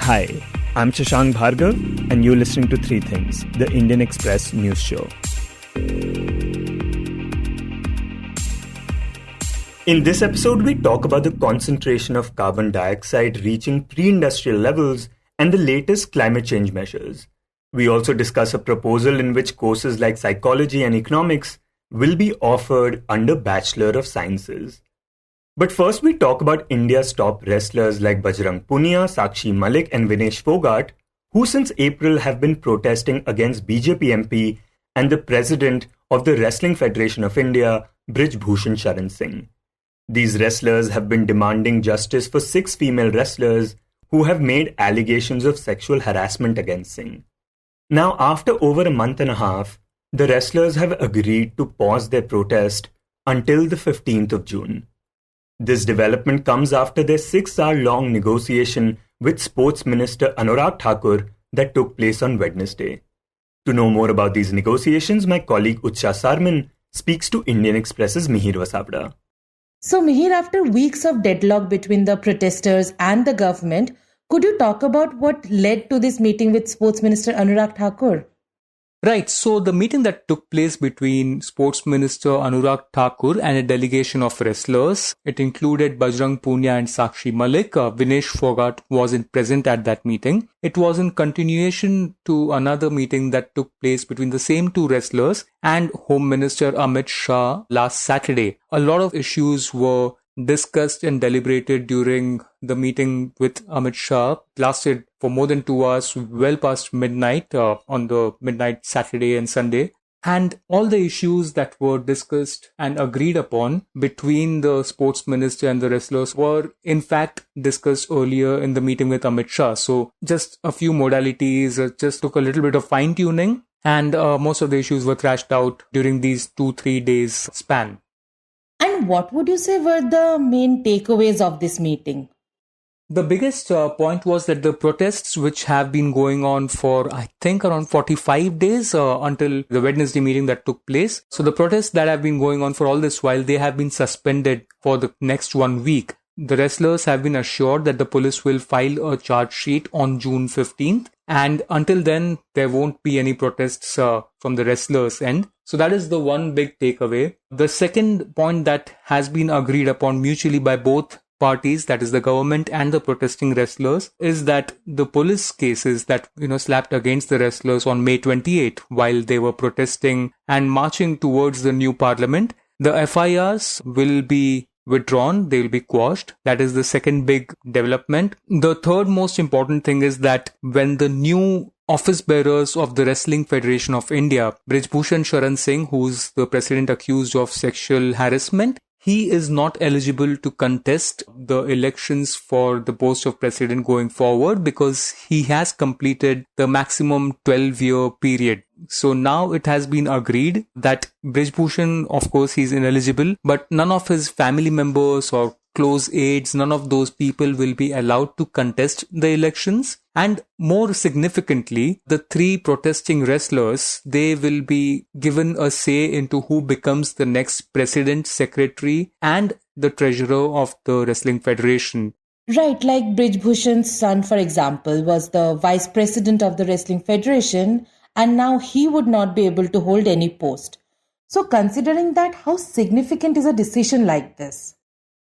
Hi, I'm Shashank Bhargava, and you're listening to Three Things, the Indian Express news show. In this episode, we talk about the concentration of carbon dioxide reaching pre-industrial levels and the latest climate change measures. We also discuss a proposal in which courses like psychology and economics will be offered under Bachelor of Sciences. But first, we talk about India's top wrestlers like Bajrang Punia, Sakshi Malik and Vinesh Fogart, who since April have been protesting against BJP MP and the president of the Wrestling Federation of India, Brij Bhushan Sharan Singh. These wrestlers have been demanding justice for 6 female wrestlers who have made allegations of sexual harassment against Singh. Now, after over a month and a half, the wrestlers have agreed to pause their protest until the 15th of June. This development comes after their 6-hour-long negotiation with Sports Minister Anurag Thakur that took place on Wednesday. To know more about these negotiations, my colleague Utsa Sarmin speaks to Indian Express's Mihir Vasava. So Mihir, after weeks of deadlock between the protesters and the government, could you talk about what led to this meeting with Sports Minister Anurag Thakur? Right, so the meeting that took place between Sports Minister Anurag Thakur and a delegation of wrestlers, it included Bajrang Punia and Sakshi Malik. Vinesh Fogart wasn't present at that meeting. It was in continuation to another meeting that took place between the same 2 wrestlers and Home Minister Amit Shah last Saturday. A lot of issues were discussed and deliberated during the meeting with Amit Shah. It lasted for more than 2 hours, well past midnight on the midnight Saturday and Sunday. And all the issues that were discussed and agreed upon between the sports minister and the wrestlers were in fact discussed earlier in the meeting with Amit Shah. So just a few modalities, just took a little bit of fine tuning, and most of the issues were thrashed out during these 2-3 days span. And what would you say were the main takeaways of this meeting? The biggest point was that the protests, which have been going on for, I think, around 45 days until the Wednesday meeting that took place. So the protests that have been going on for all this while, they have been suspended for the next 1 week. The wrestlers have been assured that the police will file a charge sheet on June 15th. And until then, there won't be any protests from the wrestlers' end. So that is the one big takeaway. The second point that has been agreed upon mutually by both parties, that is the government and the protesting wrestlers, is that the police cases that slapped against the wrestlers on May 28 while they were protesting and marching towards the new parliament, the FIRs will be withdrawn, they will be quashed. That is the second big development. The third most important thing is that when the new office bearers of the Wrestling Federation of India, Brij Bhushan Sharan Singh, who's the president accused of sexual harassment, he is not eligible to contest the elections for the post of president going forward because he has completed the maximum 12-year period. So now it has been agreed that Brij Bhushan, of course, he's ineligible, but none of his family members or close aides, none of those people will be allowed to contest the elections. And more significantly, the 3 protesting wrestlers, they will be given a say into who becomes the next president, secretary, and the treasurer of the Wrestling Federation. Right, like Brij Bhushan's son, for example, was the vice president of the Wrestling Federation, and now he would not be able to hold any post. So considering that, how significant is a decision like this?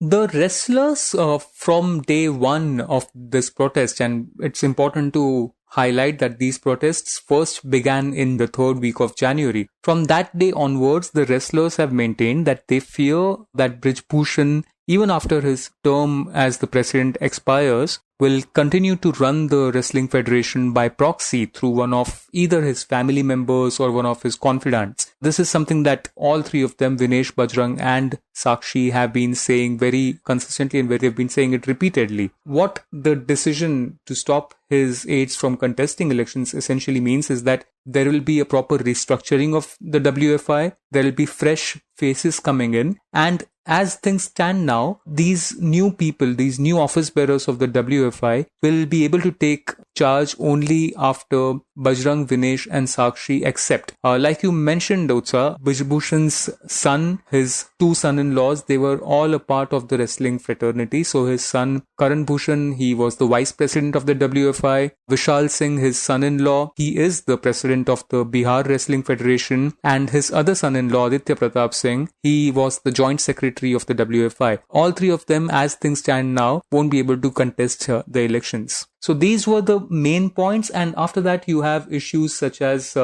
The wrestlers from day one of this protest, and it's important to highlight that these protests first began in the 3rd week of January. From that day onwards, the wrestlers have maintained that they fear that Brij Bhushan, even after his term as the president expires, will continue to run the Wrestling Federation by proxy through one of either his family members or one of his confidants. This is something that all 3 of them, Vinesh, Bajrang and Sakshi, have been saying very consistently and they've been saying it repeatedly. What the decision to stop his aides from contesting elections essentially means is that there will be a proper restructuring of the WFI, there will be fresh faces coming in, and as things stand now, these new people, these new office bearers of the WFI will be able to take charge only after Bajrang, Vinesh and Sakshi accept. Like you mentioned, Utsa, Vijbhushan's son, his two son-in-laws, they were all a part of the wrestling fraternity. So his son, Karan Bhushan, he was the vice president of the WFI. Vishal Singh, his son-in-law, he is the president of the Bihar Wrestling Federation. And his other son-in-law, Aditya Pratap Singh, he was the joint secretary of the WFI. All three of them, as things stand now, won't be able to contest the elections. So these were the main points. And after that, you have issues such as,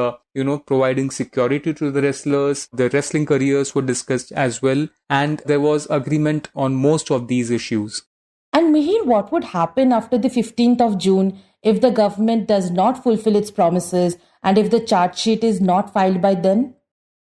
providing security to the wrestlers. The wrestling careers were discussed as well. And there was agreement on most of these issues. And Mihir, what would happen after the 15th of June if the government does not fulfill its promises and if the charge sheet is not filed by then?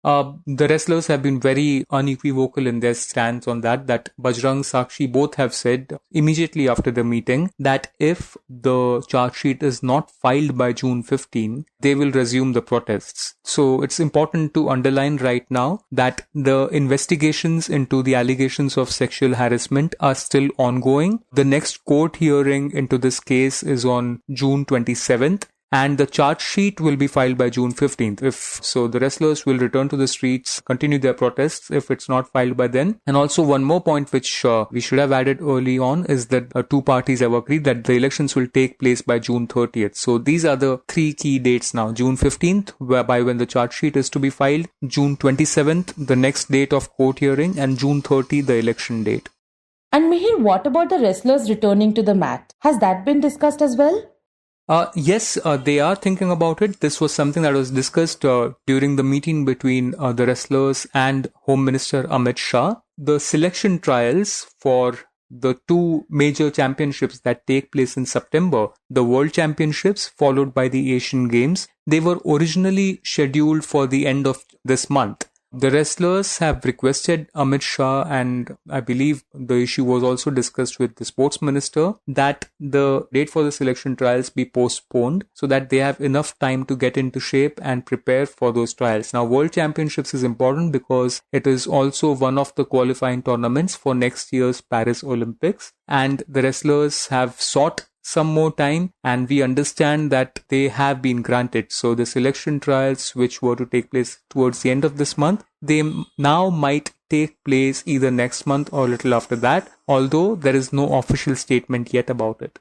The wrestlers have been very unequivocal in their stance on that Bajrang, Sakshi both have said immediately after the meeting that if the charge sheet is not filed by June 15, they will resume the protests. So it's important to underline right now that the investigations into the allegations of sexual harassment are still ongoing. The next court hearing into this case is on June 27th. And the charge sheet will be filed by June 15th. If so, the wrestlers will return to the streets, continue their protests if it's not filed by then. And also one more point which we should have added early on is that two parties have agreed that the elections will take place by June 30th. So these are the three key dates now. June 15th, whereby when the charge sheet is to be filed. June 27th, the next date of court hearing. And June 30, the election date. And Mihir, what about the wrestlers returning to the mat? Has that been discussed as well? Yes, they are thinking about it. This was something that was discussed during the meeting between the wrestlers and Home Minister Amit Shah. The selection trials for the two major championships that take place in September, the World Championships followed by the Asian Games, they were originally scheduled for the end of this month. The wrestlers have requested Amit Shah, and I believe the issue was also discussed with the sports minister, that the date for the selection trials be postponed so that they have enough time to get into shape and prepare for those trials. Now, World Championships is important because it is also one of the qualifying tournaments for next year's Paris Olympics, and the wrestlers have sought some more time, and we understand that they have been granted. So the selection trials, which were to take place towards the end of this month, they now might take place either next month or a little after that, although there is no official statement yet about it.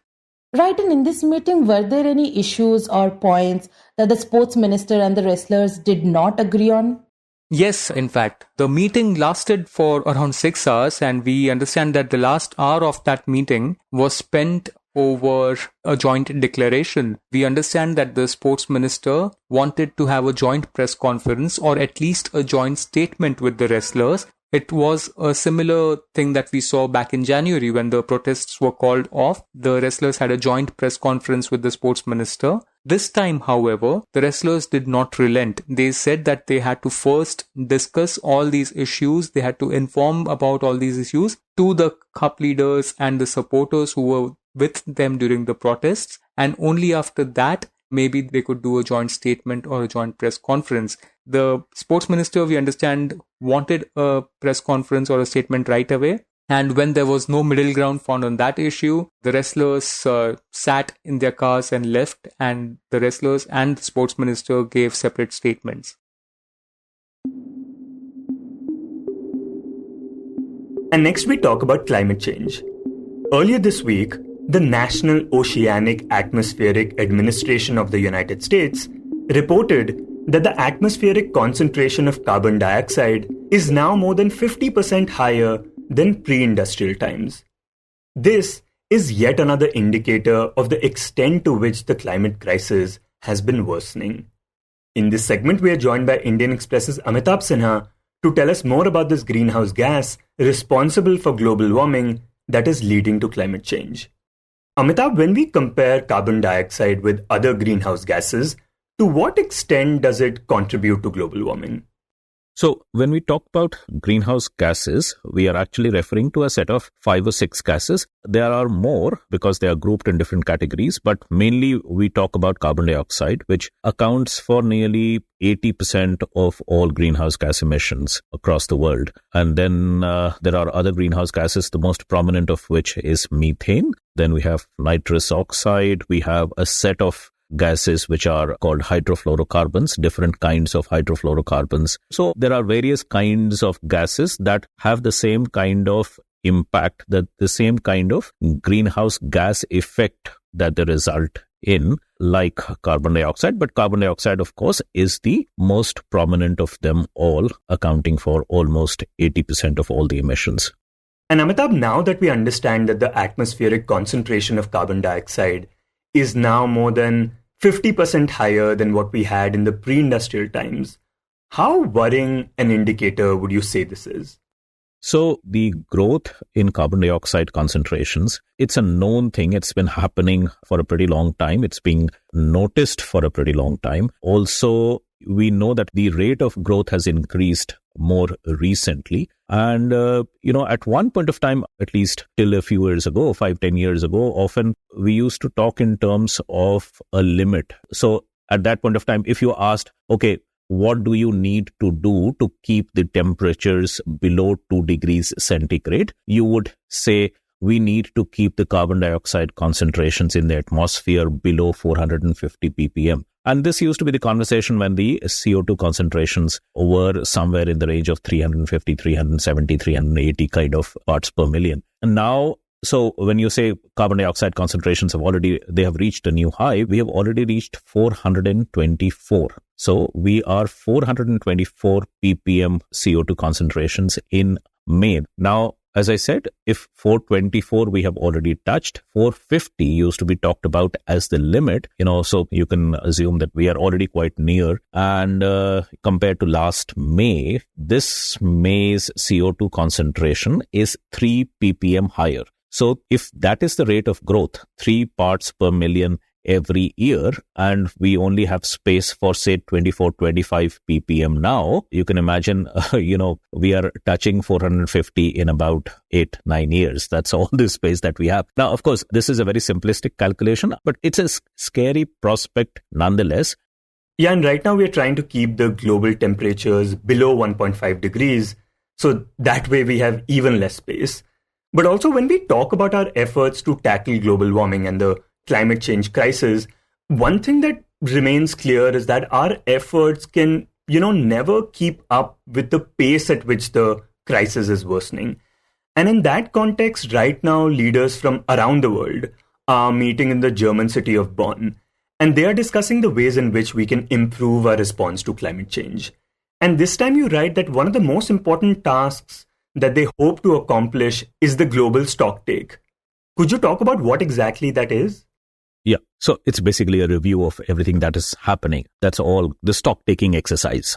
Right, and in this meeting, were there any issues or points that the sports minister and the wrestlers did not agree on? Yes, in fact, the meeting lasted for around 6 hours, and we understand that the last hour of that meeting was spent over a joint declaration. We understand that the sports minister wanted to have a joint press conference or at least a joint statement with the wrestlers. It was a similar thing that we saw back in January when the protests were called off. The wrestlers had a joint press conference with the sports minister. This time, however, the wrestlers did not relent. They said that they had to first discuss all these issues. They had to inform about all these issues to the cup leaders and the supporters who were with them during the protests. And only after that, maybe they could do a joint statement or a joint press conference. The sports minister, we understand, wanted a press conference or a statement right away. And when there was no middle ground found on that issue, the wrestlers sat in their cars and left, and the wrestlers and the sports minister gave separate statements. And next we talk about climate change. Earlier this week, the National Oceanic Atmospheric Administration of the United States reported that the atmospheric concentration of carbon dioxide is now more than 50% higher than pre-industrial times. This is yet another indicator of the extent to which the climate crisis has been worsening. In this segment, we are joined by Indian Express's Amitabh Sinha to tell us more about this greenhouse gas responsible for global warming that is leading to climate change. Amitabh, when we compare carbon dioxide with other greenhouse gases, to what extent does it contribute to global warming? So when we talk about greenhouse gases, we are actually referring to a set of 5 or 6 gases. There are more because they are grouped in different categories, but mainly we talk about carbon dioxide, which accounts for nearly 80% of all greenhouse gas emissions across the world. And then there are other greenhouse gases, the most prominent of which is methane. Then we have nitrous oxide. We have a set of gases which are called hydrofluorocarbons, different kinds of hydrofluorocarbons. So there are various kinds of gases that have the same kind of impact, that the same kind of greenhouse gas effect that they result in, like carbon dioxide. But carbon dioxide, of course, is the most prominent of them all, accounting for almost 80% of all the emissions. And Amitabh, now that we understand that the atmospheric concentration of carbon dioxide is now more than 50% higher than what we had in the pre-industrial times, how worrying an indicator would you say this is? So the growth in carbon dioxide concentrations, it's a known thing. It's been happening for a pretty long time. It's being noticed for a pretty long time. Also, we know that the rate of growth has increased more recently. And, at one point of time, at least till a few years ago, 5-10 years ago, often we used to talk in terms of a limit. So at that point of time, if you asked, okay, what do you need to do to keep the temperatures below 2 degrees centigrade? You would say, we need to keep the carbon dioxide concentrations in the atmosphere below 450 ppm. And this used to be the conversation when the CO2 concentrations were somewhere in the range of 350, 370, 380 kind of parts per million. And now, so when you say carbon dioxide concentrations they have reached a new high, we have already reached 424. So we are 424 ppm CO2 concentrations in May. Now, as I said, if 424 we have already touched, 450 used to be talked about as the limit, so you can assume that we are already quite near. And compared to last May, this May's CO2 concentration is 3 ppm higher. So if that is the rate of growth, 3 parts per million every year, and we only have space for, say, 24, 25 ppm now, you can imagine, we are touching 450 in about 8-9 years. That's all the space that we have. Now, of course, this is a very simplistic calculation, but it's a scary prospect nonetheless. Yeah, and right now we're trying to keep the global temperatures below 1.5 degrees. So that way we have even less space. But also when we talk about our efforts to tackle global warming and the climate change crisis, one thing that remains clear is that our efforts can, never keep up with the pace at which the crisis is worsening. And in that context, right now, leaders from around the world are meeting in the German city of Bonn, and they are discussing the ways in which we can improve our response to climate change. And this time you write that one of the most important tasks that they hope to accomplish is the global stocktake. Could you talk about what exactly that is? Yeah, so it's basically a review of everything that is happening. That's all the stock-taking exercise.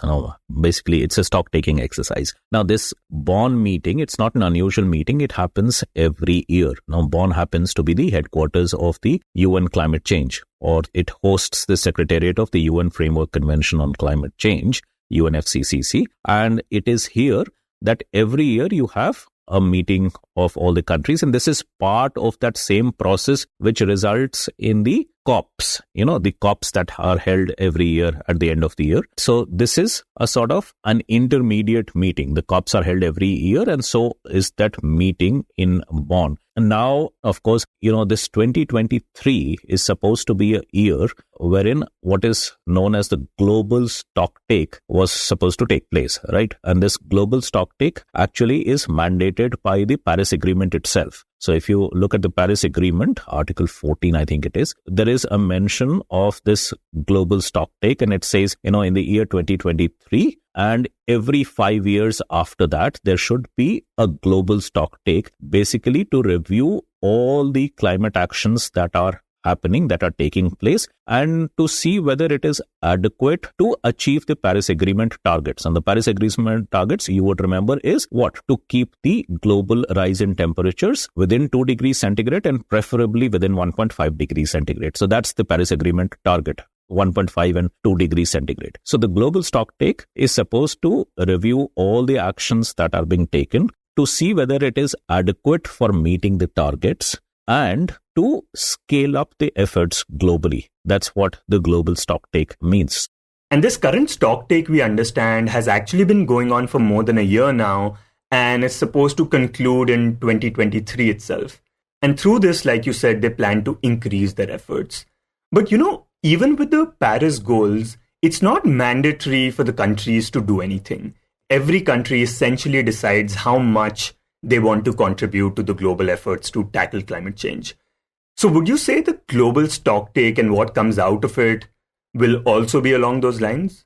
Basically, it's a stock-taking exercise. Now, this Bonn meeting, it's not an unusual meeting. It happens every year. Now, Bonn happens to be the headquarters of the UN Climate Change, or it hosts the Secretariat of the UN Framework Convention on Climate Change, UNFCCC. And it is here that every year you have a meeting of all the countries. And this is part of that same process which results in the COPs, the COPs that are held every year at the end of the year. So this is a sort of an intermediate meeting. The COPs are held every year, and so is that meeting in Bonn. And now, of course, this 2023 is supposed to be a year wherein what is known as the global stocktake was supposed to take place, right? And this global stocktake actually is mandated by the Paris Agreement itself. So if you look at the Paris Agreement, Article 14, I think it is, there is a mention of this global stocktake, and it says, in the year 2023, and every 5 years after that, there should be a global stocktake, basically to review all the climate actions that are happening, that are taking place, and to see whether it is adequate to achieve the Paris Agreement targets. And the Paris Agreement targets, you would remember, is what? To keep the global rise in temperatures within 2 degrees centigrade and preferably within 1.5 degrees centigrade. So that's the Paris Agreement target. 1.5 and 2 degrees centigrade. So the global stocktake is supposed to review all the actions that are being taken to see whether it is adequate for meeting the targets and to scale up the efforts globally. That's what the global stocktake means. And this current stocktake, we understand, has actually been going on for more than a year now and is supposed to conclude in 2023 itself. And through this, like you said, they plan to increase their efforts. But even with the Paris goals, it's not mandatory for the countries to do anything. Every country essentially decides how much they want to contribute to the global efforts to tackle climate change. So would you say the global stocktake and what comes out of it will also be along those lines?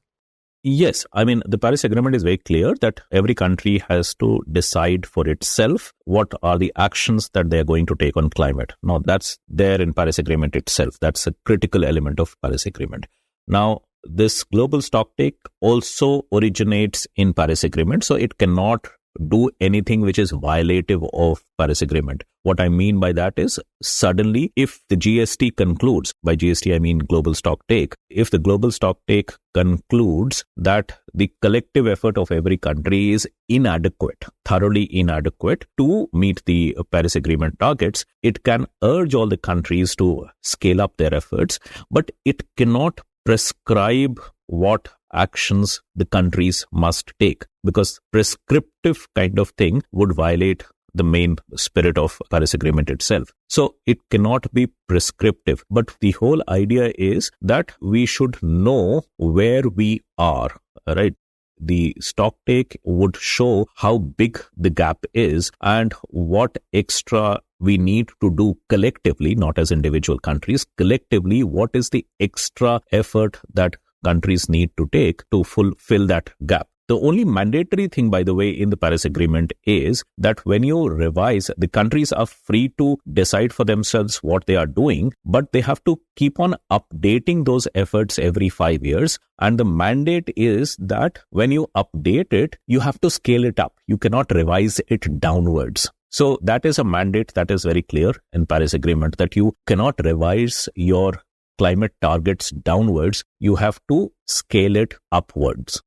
Yes. I mean, the Paris Agreement is very clear that every country has to decide for itself what are the actions that they are going to take on climate. Now, that's there in Paris Agreement itself. That's a critical element of Paris Agreement. Now, this global stocktake also originates in Paris Agreement, so it cannot do anything which is violative of Paris Agreement. What I mean by that is, suddenly, if the GST concludes, by GST I mean global stocktake, if the global stocktake concludes that the collective effort of every country is inadequate, thoroughly inadequate to meet the Paris Agreement targets, it can urge all the countries to scale up their efforts, but it cannot prescribe what actions the countries must take, because prescriptive kind of thing would violate the main spirit of Paris Agreement itself. So it cannot be prescriptive. But the whole idea is that we should know where we are, right? The stocktake would show how big the gap is and what extra we need to do collectively, not as individual countries. Collectively, what is the extra effort that countries need to take to fulfill that gap? The only mandatory thing, by the way, in the Paris Agreement is that when you revise, the countries are free to decide for themselves what they are doing, but they have to keep on updating those efforts every 5 years. And the mandate is that when you update it, you have to scale it up. You cannot revise it downwards. So that is a mandate that is very clear in Paris Agreement, that you cannot revise your climate targets downwards. You have to scale it upwards.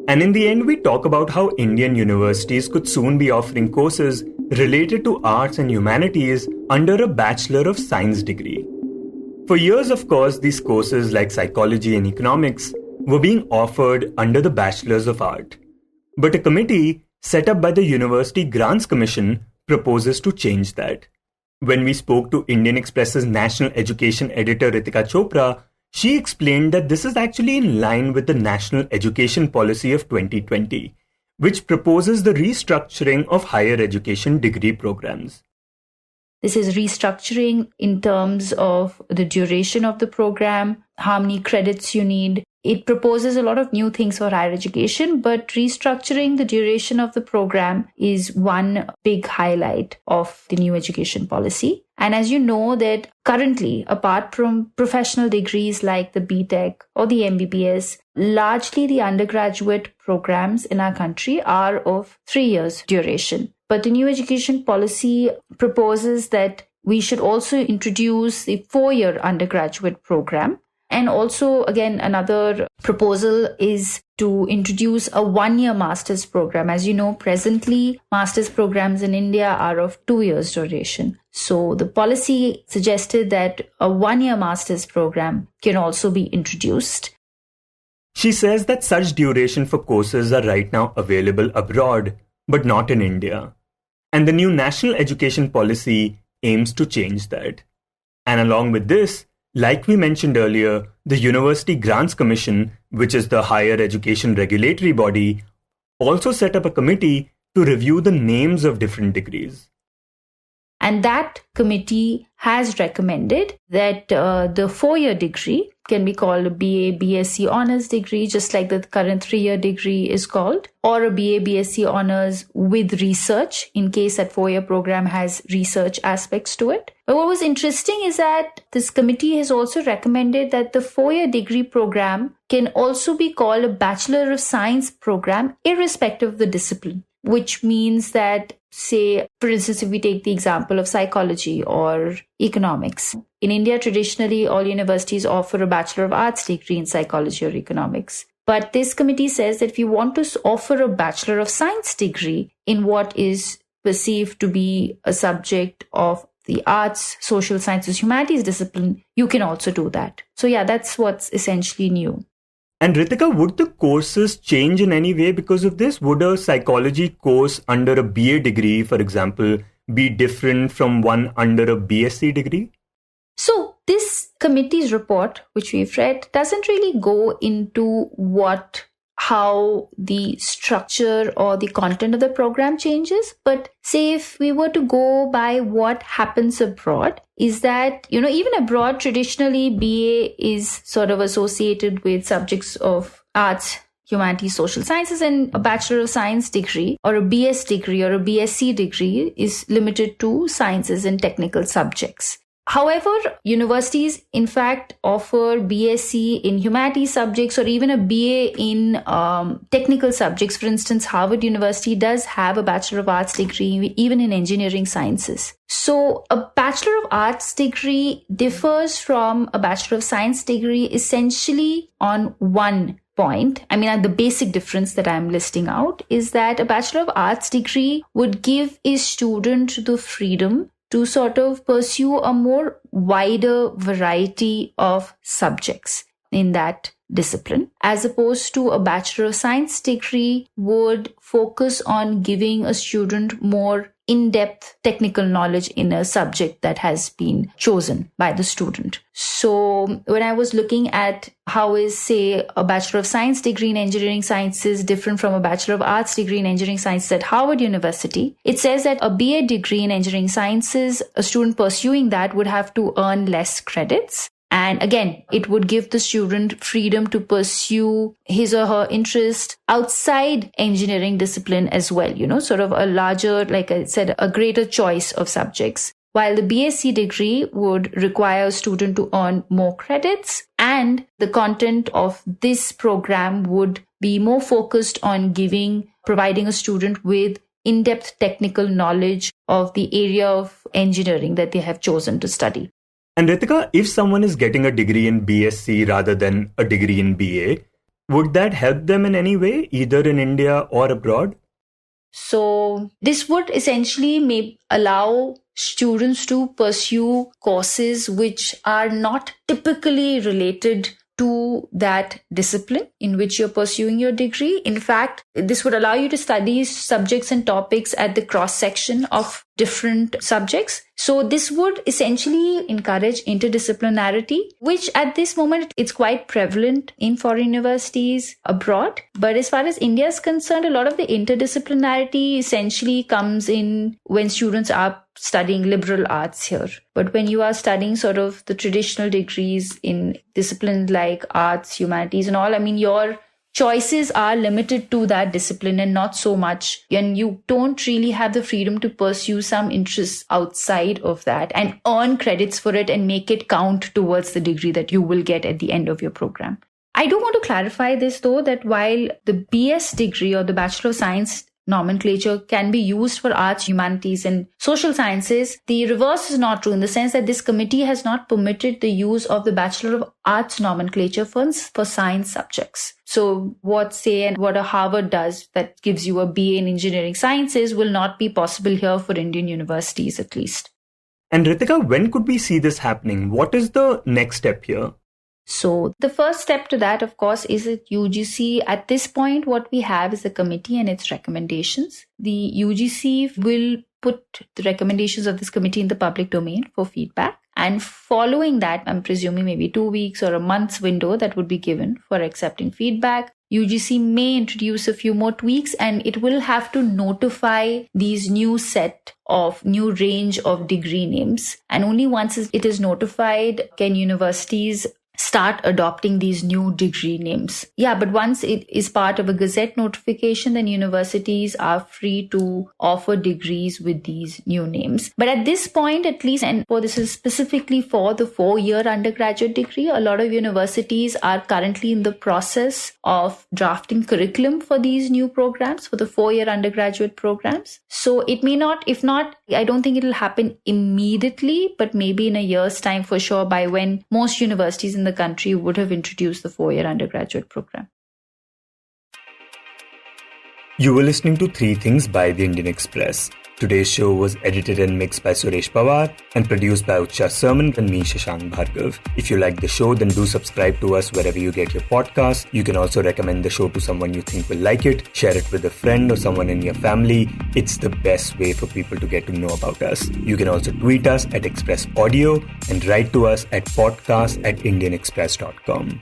And in the end, we talk about how Indian universities could soon be offering courses related to arts and humanities under a Bachelor of Science degree. For years, of course, these courses like psychology and economics were being offered under the Bachelors of Art. But a committee set up by the University Grants Commission proposes to change that. When we spoke to Indian Express's national education editor Ritika Chopra, she explained that this is actually in line with the National Education Policy of 2020, which proposes the restructuring of higher education degree programs. This is restructuring in terms of the duration of the program, how many credits you need. It proposes a lot of new things for higher education, but restructuring the duration of the program is one big highlight of the new education policy. And as you know that currently, apart from professional degrees like the BTech or the MBBS, largely the undergraduate programs in our country are of 3 years duration. But the new education policy proposes that we should also introduce the 4-year undergraduate program. And also, again, another proposal is to introduce a 1-year master's program. As you know, presently, master's programs in India are of 2 years duration. So the policy suggested that a 1-year master's program can also be introduced. She says that such duration for courses are right now available abroad, but not in India. And the new national education policy aims to change that. And along with this, like we mentioned earlier, the University Grants Commission, which is the higher education regulatory body, also set up a committee to review the names of different degrees. And that committee has recommended that the 4-year degree can be called a BA, BSc Honours degree, just like the current 3-year degree is called, or a BA, BSc Honours with research, in case that 4-year program has research aspects to it. But what was interesting is that this committee has also recommended that the 4-year degree program can also be called a Bachelor of Science program, irrespective of the discipline. which means that, say, for instance, if we take the example of psychology or economics, in India, traditionally, all universities offer a Bachelor of Arts degree in psychology or economics. But this committee says that if you want to offer a Bachelor of Science degree in what is perceived to be a subject of the arts, social sciences, humanities discipline, you can also do that. So yeah, that's what's essentially new. And Ritika, would the courses change in any way because of this? Would a psychology course under a BA degree, for example, be different from one under a BSc degree? So this committee's report, which we've read, doesn't really go into how the structure or the content of the program changes. But say if we were to go by what happens abroad, is that, even abroad, traditionally BA is sort of associated with subjects of arts, humanities, social sciences, and a Bachelor of Science degree or a BS degree or a BSc degree is limited to sciences and technical subjects. However, universities, in fact, offer BSc in humanities subjects or even a BA in technical subjects. For instance, Harvard University does have a Bachelor of Arts degree even in engineering sciences. So a Bachelor of Arts degree differs from a Bachelor of Science degree essentially on one point. The basic difference that I'm listing out is that a Bachelor of Arts degree would give a student the freedom to sort of pursue a more wider variety of subjects in that discipline, as opposed to a Bachelor of Science degree would focus on giving a student more in-depth technical knowledge in a subject that has been chosen by the student. So when I was looking at how is, say, a Bachelor of Science degree in engineering sciences different from a Bachelor of Arts degree in engineering sciences at Harvard University, it says that a BA degree in engineering sciences, a student pursuing that would have to earn less credits. And again, it would give the student freedom to pursue his or her interest outside engineering discipline as well, sort of a larger, like I said, a greater choice of subjects. While the BSc degree would require a student to earn more credits, and the content of this program would be more focused on providing a student with in-depth technical knowledge of the area of engineering that they have chosen to study. And Ritika, if someone is getting a degree in BSc rather than a degree in BA, would that help them in any way, either in India or abroad? So this would essentially allow students to pursue courses which are not typically related to that discipline in which you're pursuing your degree. In fact, this would allow you to study subjects and topics at the cross-section of different subjects. So this would essentially encourage interdisciplinarity, which at this moment, it's quite prevalent in foreign universities abroad. But as far as India is concerned, a lot of the interdisciplinarity essentially comes in when students are studying liberal arts here. But when you are studying sort of the traditional degrees in disciplines like arts, humanities and all, your choices are limited to that discipline and not so much. And you don't really have the freedom to pursue some interests outside of that and earn credits for it and make it count towards the degree that you will get at the end of your program. I do want to clarify this though, that while the BS degree or the Bachelor of Science nomenclature can be used for arts, humanities, and social sciences, the reverse is not true in the sense that this committee has not permitted the use of the Bachelor of Arts nomenclature for science subjects. So what a Harvard does that gives you a BA in engineering sciences will not be possible here for Indian universities at least. And Ritika, when could we see this happening? What is the next step here? So the first step to that, of course, is that UGC. At this point, what we have is the committee and its recommendations. The UGC will put the recommendations of this committee in the public domain for feedback. And following that, I'm presuming maybe 2 weeks or a month's window that would be given for accepting feedback. UGC may introduce a few more tweaks and it will have to notify these new range of degree names. And only once it is notified can universities start adopting these new degree names. Yeah, but once it is part of a Gazette notification, then universities are free to offer degrees with these new names. But at this point, at least, and this is specifically for the 4-year undergraduate degree, a lot of universities are currently in the process of drafting curriculum for these new programs, for the 4-year undergraduate programs. So it may not, if not, I don't think it'll happen immediately, but maybe in a year's time for sure, by when most universities in the country would have introduced the 4-year undergraduate program. You were listening to Three Things by the Indian Express. Today's show was edited and mixed by Suresh Pawar and produced by Utsa, Sarmin and me, Shashank Bhargava. If you like the show, then do subscribe to us wherever you get your podcast. You can also recommend the show to someone you think will like it. Share it with a friend or someone in your family. It's the best way for people to get to know about us. You can also tweet us at Express Audio and write to us at podcast@indianexpress.com.